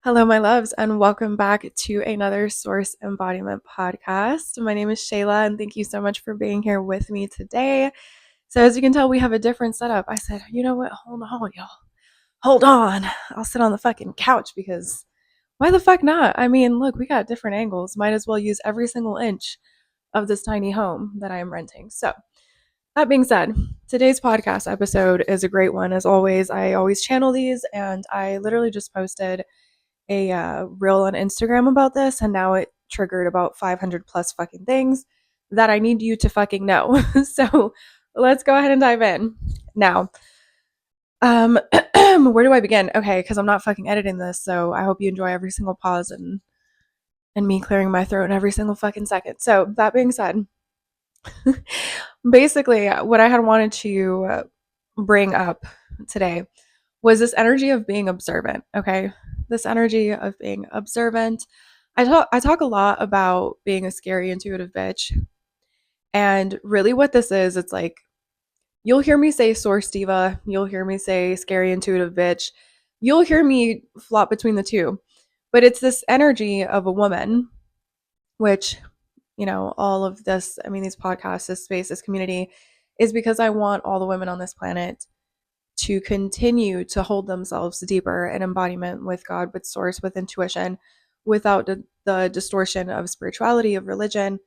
Hello, my loves, and welcome back to another Source Embodiment podcast. My name is Sheila, and thank you so much for being here with me today. So, as you can tell, we have a different setup. I said, you know what? Hold on, y'all. Hold on. I'll sit on the fucking couch because why the fuck not? I mean, look, we got different angles. Might as well use every single inch of this tiny home that I am renting. So, that being said, today's podcast episode is a great one. As always, I always channel these, and I literally just posted a reel on Instagram about this, and now it triggered about 500 plus fucking things that I need you to fucking know. So let's go ahead and dive in. Now, where do I begin? Okay, because I'm not fucking editing this, so I hope you enjoy every single pause and me clearing my throat every single fucking second. So that being said, basically what I had wanted to bring up today was this energy of being observant. Okay, this energy of being observant. I talk a lot about being a scary intuitive bitch, and really what this is, it's like you'll hear me say Source Diva, you'll hear me say scary intuitive bitch, you'll hear me flop between the two, but it's this energy of a woman, which all of this, I mean, these podcasts, this space, this community, is because I want all the women on this planet to continue to hold themselves deeper in embodiment with God, with source, with intuition, without the distortion of spirituality, of religion,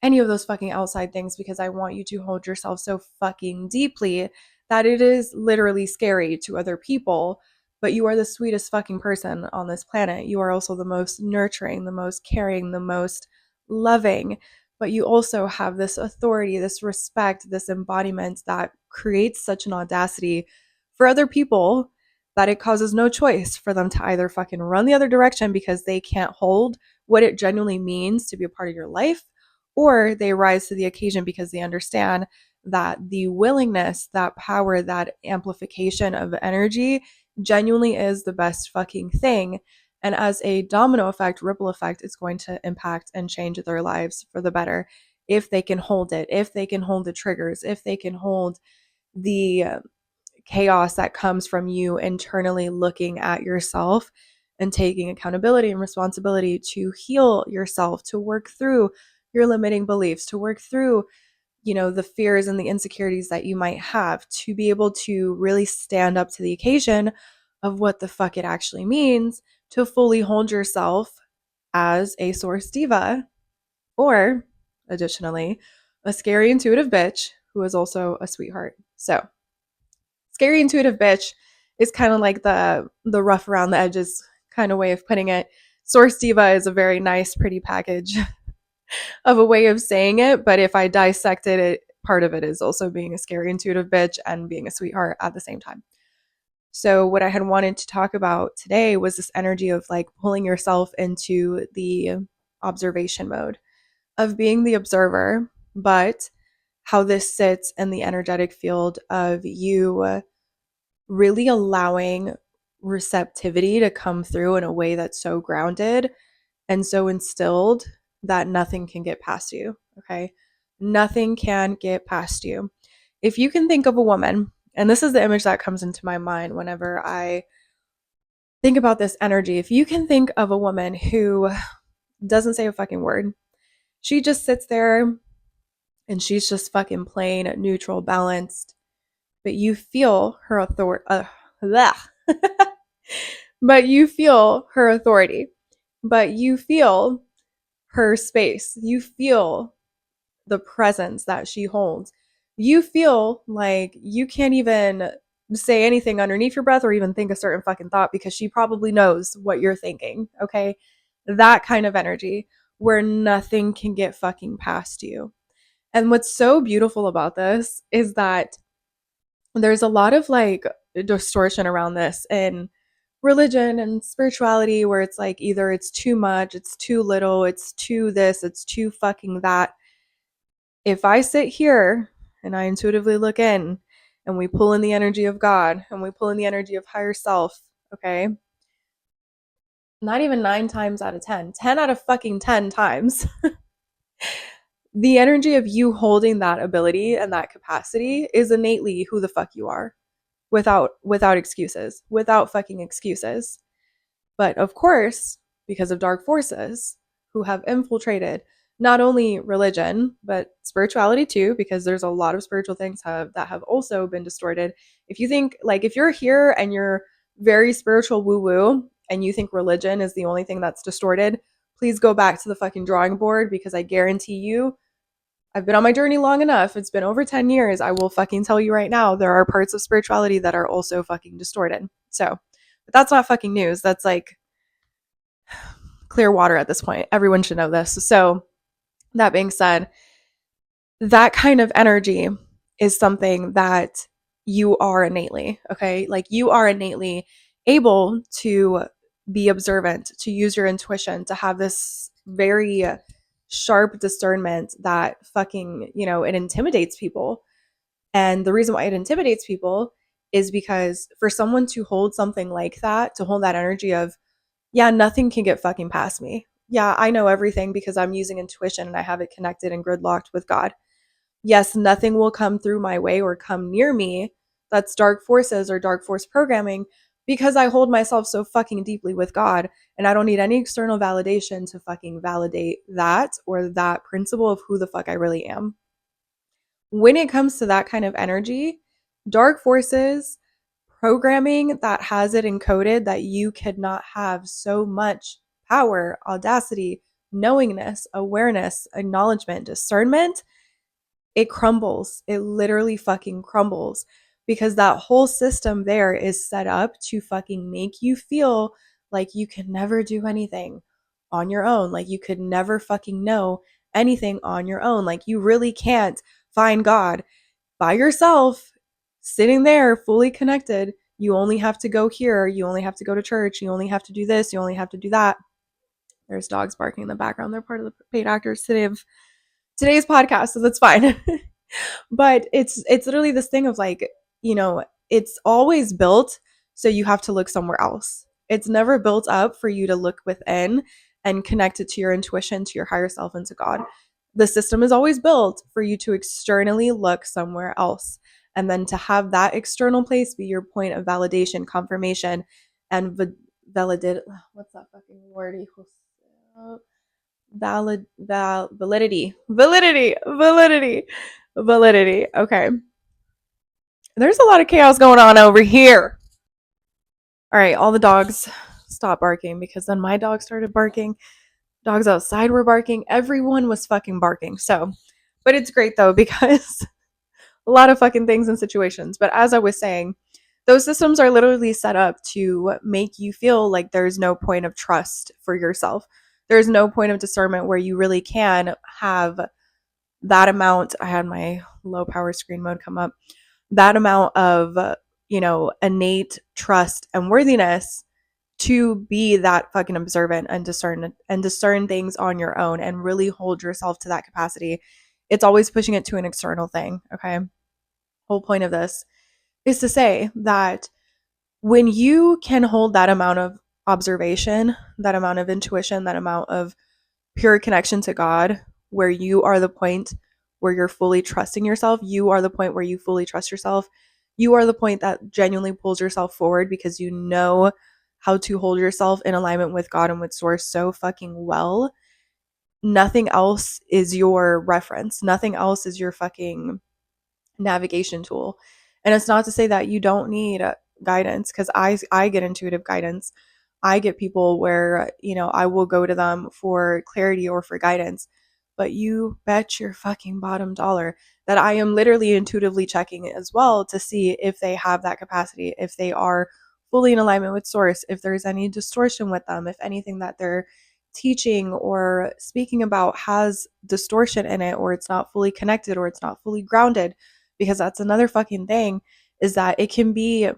any of those fucking outside things, because I want you to hold yourself so fucking deeply that it is literally scary to other people, but you are the sweetest fucking person on this planet. You are also the most nurturing, the most caring, the most loving, but you also have this authority, this respect, this embodiment that creates such an audacity for other people that it causes no choice for them to either fucking run the other direction because they can't hold what it genuinely means to be a part of your life, or they rise to the occasion because they understand that the willingness, that power, that amplification of energy genuinely is the best fucking thing. And as a domino effect, ripple effect, it's going to impact and change their lives for the better if they can hold it, if they can hold the triggers, if they can hold the chaos that comes from you internally looking at yourself and taking accountability and responsibility to heal yourself, to work through your limiting beliefs, to work through, the fears and the insecurities that you might have, to be able to really stand up to the occasion of what the fuck it actually means to fully hold yourself as a source diva, or additionally, a scary intuitive bitch who is also a sweetheart. So, scary intuitive bitch is kind of like the rough around the edges kind of way of putting it. Source diva is a very nice, pretty package of a way of saying it, but if I dissected it, part of it is also being a scary intuitive bitch and being a sweetheart at the same time. So what I had wanted to talk about today was this energy of like pulling yourself into the observation mode of being the observer, but how this sits in the energetic field of you really allowing receptivity to come through in a way that's so grounded and so instilled that nothing can get past you. Okay. Nothing can get past you. If you can think of a woman, and this is the image that comes into my mind whenever I think about this energy. If you can think of a woman who doesn't say a fucking word, she just sits there and she's just fucking plain neutral, balanced, but you feel her authority. But you feel her authority, but you feel her space. You feel the presence that she holds. You feel like you can't even say anything underneath your breath or even think a certain fucking thought because she probably knows what you're thinking. Okay. That kind of energy where nothing can get fucking past you. And what's so beautiful about this is that there's a lot of like distortion around this in religion and spirituality where it's like either it's too much, it's too little, it's too this, it's too fucking that. If I sit here and I intuitively look in and we pull in the energy of God and we pull in the energy of higher self, okay? Not even 9 times out of 10, 10 out of fucking 10 times. The energy of you holding that ability and that capacity is innately who the fuck you are without excuses, without fucking excuses. But of course, because of dark forces who have infiltrated not only religion, but spirituality too, because there's a lot of spiritual things that have also been distorted. If you think, like, if you're here and you're very spiritual woo woo and you think religion is the only thing that's distorted, please go back to the fucking drawing board, because I guarantee you, I've been on my journey long enough. It's been over 10 years. I will fucking tell you right now, there are parts of spirituality that are also fucking distorted. So, but that's not fucking news. That's like clear water at this point. Everyone should know this. So, that being said, that kind of energy is something that you are innately, okay? Like, you are innately able to be observant, to use your intuition, to have this very sharp discernment that fucking, it intimidates people. And the reason why it intimidates people is because for someone to hold something like that, to hold that energy of, yeah, nothing can get fucking past me. Yeah, I know everything because I'm using intuition and I have it connected and gridlocked with God. Yes, nothing will come through my way or come near me that's dark forces or dark force programming, because I hold myself so fucking deeply with God, and I don't need any external validation to fucking validate that or that principle of who the fuck I really am. When it comes to that kind of energy, dark forces, programming that has it encoded that you could not have so much power, audacity, knowingness, awareness, acknowledgement, discernment, it crumbles. It literally fucking crumbles, because that whole system there is set up to fucking make you feel like you can never do anything on your own. Like you could never fucking know anything on your own. Like you really can't find God by yourself, sitting there fully connected. You only have to go here. You only have to go to church. You only have to do this. You only have to do that. There's dogs barking in the background. They're part of the paid actors today of today's podcast, so that's fine. But it's literally this thing of like, it's always built so you have to look somewhere else. It's never built up for you to look within and connect it to your intuition, to your higher self, and to God. The system is always built for you to externally look somewhere else, and then to have that external place be your point of validation, confirmation, and validate. What's that fucking word? Validity. Okay. There's a lot of chaos going on over here. All right, all the dogs stopped barking, because then my dog started barking. Dogs outside were barking. Everyone was fucking barking. So, but it's great though, because a lot of fucking things and situations. But as I was saying, those systems are literally set up to make you feel like there's no point of trust for yourself. There's no point of discernment where you really can have that amount. I had my low power screen mode come up. That amount of, innate trust and worthiness to be that fucking observant and discern things on your own and really hold yourself to that capacity. It's always pushing it to an external thing. Okay. Whole point of this is to say that when you can hold that amount of observation, that amount of intuition, that amount of pure connection to God, where you are the point where you're fully trusting yourself, you are the point where you fully trust yourself, you are the point that genuinely pulls yourself forward because you know how to hold yourself in alignment with God and with Source so fucking well. Nothing else is your reference. Nothing else is your fucking navigation tool. And it's not to say that you don't need guidance, because I get intuitive guidance. I get people where, I will go to them for clarity or for guidance. But you bet your fucking bottom dollar that I am literally intuitively checking it as well to see if they have that capacity, if they are fully in alignment with Source, if there's any distortion with them, if anything that they're teaching or speaking about has distortion in it, or it's not fully connected, or it's not fully grounded. Because that's another fucking thing, is that it can be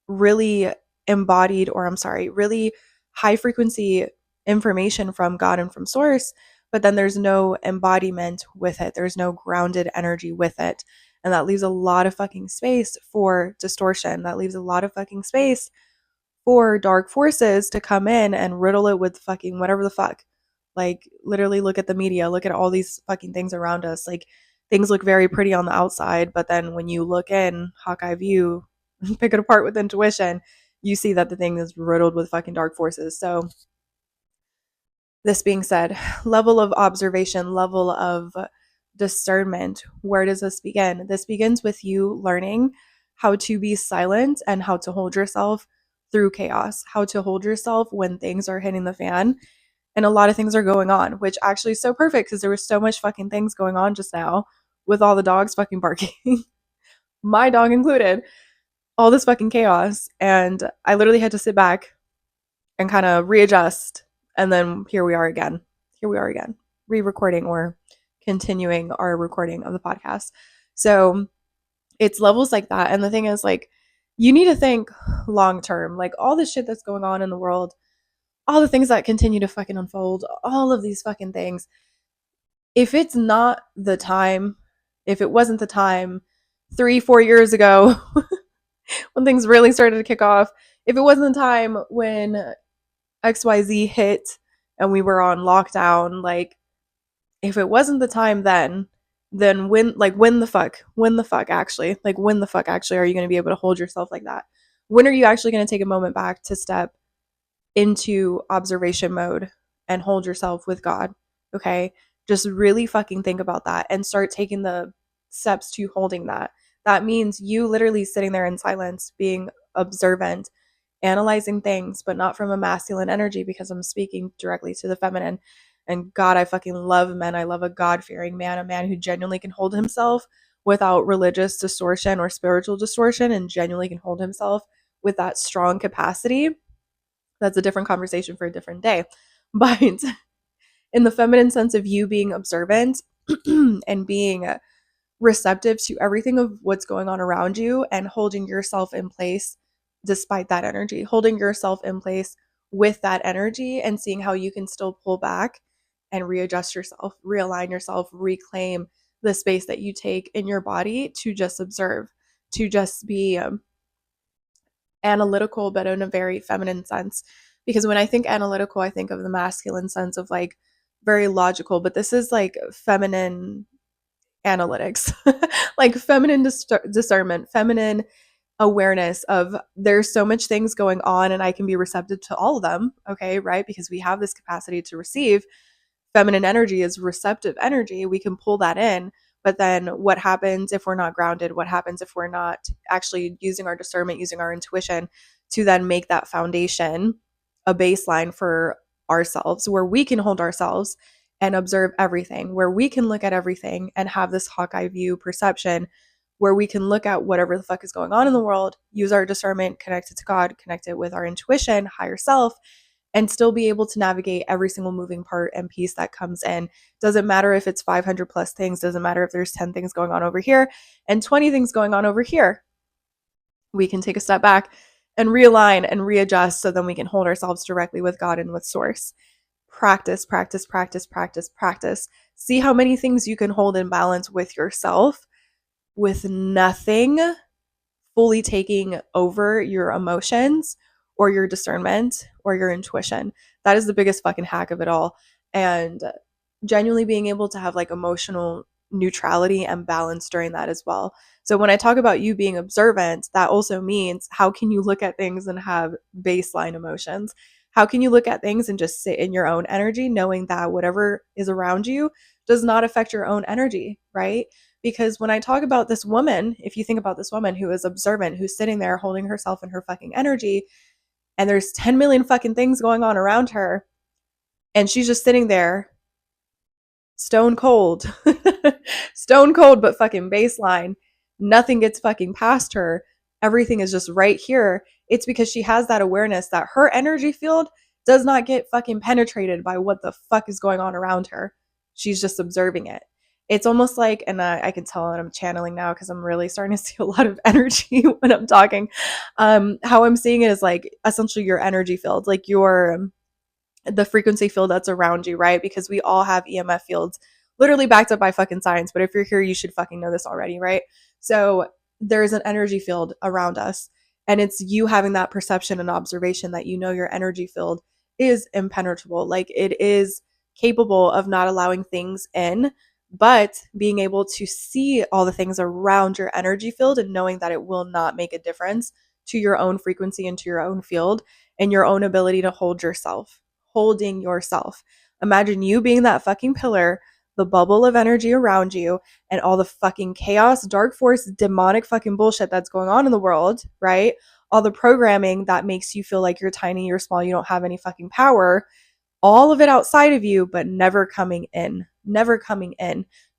really embodied, or really high frequency information from God and from Source, but then there's no embodiment with it. There's no grounded energy with it. And that leaves a lot of fucking space for distortion. That leaves a lot of fucking space for dark forces to come in and riddle it with fucking whatever the fuck. Like, literally look at the media, look at all these fucking things around us. Like, things look very pretty on the outside, but then when you look in, Hawkeye view, pick it apart with intuition, you see that the thing is riddled with fucking dark forces. So this being said, level of observation, level of discernment, where does this begin? This begins with you learning how to be silent and how to hold yourself through chaos, how to hold yourself when things are hitting the fan and a lot of things are going on, which actually is so perfect because there was so much fucking things going on just now with all the dogs fucking barking, my dog included, all this fucking chaos. And I literally had to sit back and kind of readjust. And then here we are again. Re-recording or continuing our recording of the podcast. So it's levels like that. And the thing is, like, you need to think long term. Like, all the shit that's going on in the world, all the things that continue to fucking unfold, all of these fucking things. If it's not the time, if it wasn't the time 3-4 years ago when things really started to kick off, if it wasn't the time when XYZ hit and we were on lockdown, like, if it wasn't the time then when the fuck actually are you going to be able to hold yourself like that? When are you actually going to take a moment back to step into observation mode and hold yourself with God? Okay? Just really fucking think about that and start taking the steps to holding that. That means you literally sitting there in silence, being observant, analyzing things, but not from a masculine energy, because I'm speaking directly to the feminine. And God, I fucking love men. I love a God-fearing man, a man who genuinely can hold himself without religious distortion or spiritual distortion, and genuinely can hold himself with that strong capacity. That's a different conversation for a different day. But in the feminine sense of you being observant and being receptive to everything of what's going on around you and holding yourself in place despite that energy, holding yourself in place with that energy and seeing how you can still pull back and readjust yourself, realign yourself, reclaim the space that you take in your body to just observe, to just be analytical, but in a very feminine sense. Because when I think analytical, I think of the masculine sense of like very logical, but this is like feminine analytics, like feminine discernment, feminine awareness of there's so much things going on and I can be receptive to all of them. Okay, right? Because we have this capacity to receive. Feminine energy is receptive energy. We can pull that in. But then what happens if we're not grounded? What happens if we're not actually using our discernment, using our intuition to then make that foundation a baseline for ourselves where we can hold ourselves and observe everything, where we can look at everything and have this Hawkeye view perception, where we can look at whatever the fuck is going on in the world, use our discernment, connect it to God, connect it with our intuition, higher self, and still be able to navigate every single moving part and piece that comes in. Doesn't matter if it's 500 plus things, doesn't matter if there's 10 things going on over here and 20 things going on over here. We can take a step back and realign and readjust so then we can hold ourselves directly with God and with Source. Practice, practice, practice, practice, practice. See how many things you can hold in balance with yourself with nothing fully taking over your emotions or your discernment or your intuition. That is the biggest fucking hack of it all. And genuinely being able to have like emotional neutrality and balance during that as well. So when I talk about you being observant, that also means how can you look at things and have baseline emotions? How can you look at things and just sit in your own energy, knowing that whatever is around you does not affect your own energy, right? Because when I talk about this woman, if you think about this woman who is observant, who's sitting there holding herself in her fucking energy, and there's 10 million fucking things going on around her, and she's just sitting there stone cold, stone cold, but fucking baseline. Nothing gets fucking past her. Everything is just right here. It's because she has that awareness that her energy field does not get fucking penetrated by what the fuck is going on around her. She's just observing it. It's almost like, and I can tell that I'm channeling now because I'm really starting to see a lot of energy when I'm talking. How I'm seeing it is like essentially your energy field, like the frequency field that's around you, right? Because we all have EMF fields literally backed up by fucking science. But if you're here, you should fucking know this already, right? So there's an energy field around us, and it's you having that perception and observation that you know your energy field is impenetrable. Like it is capable of not allowing things in, but being able to see all the things around your energy field and knowing that it will not make a difference to your own frequency and to your own field and your own ability to hold yourself, holding yourself. Imagine you being that fucking pillar, the bubble of energy around you, and all the fucking chaos, dark force, demonic fucking bullshit that's going on in the world, right? All the programming that makes you feel like you're tiny, you're small, you don't have any fucking power, all of it outside of you, but never coming in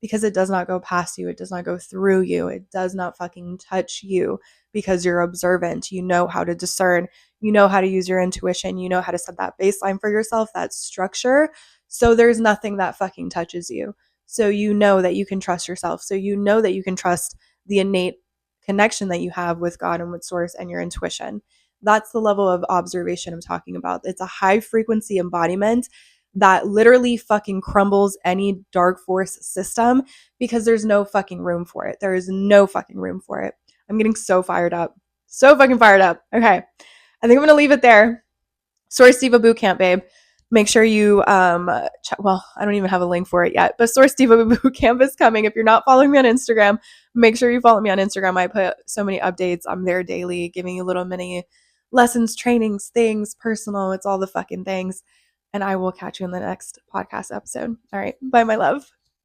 because it does not go past you. It does not go through you. It does not fucking touch you because you're observant. You know how to discern. You know how to use your intuition. You know how to set that baseline for yourself, that structure. So there's nothing that fucking touches you. So you know that you can trust yourself. So you know that you can trust the innate connection that you have with God and with source and your intuition. That's the level of observation I'm talking about. It's a high frequency embodiment that literally fucking crumbles any dark force system because there's no fucking room for it. There is no fucking room for it. I'm getting so fired up. So fucking fired up. Okay. I think I'm going to leave it there. Source Diva Bootcamp, babe. Make sure you, well, I don't even have a link for it yet, but Source Diva Bootcamp is coming. If you're not following me on Instagram, make sure you follow me on Instagram. I put so many updates. I'm there daily, giving you little mini lessons, trainings, things, personal. It's all the fucking things. And I will catch you in the next podcast episode. All right. Bye, my love.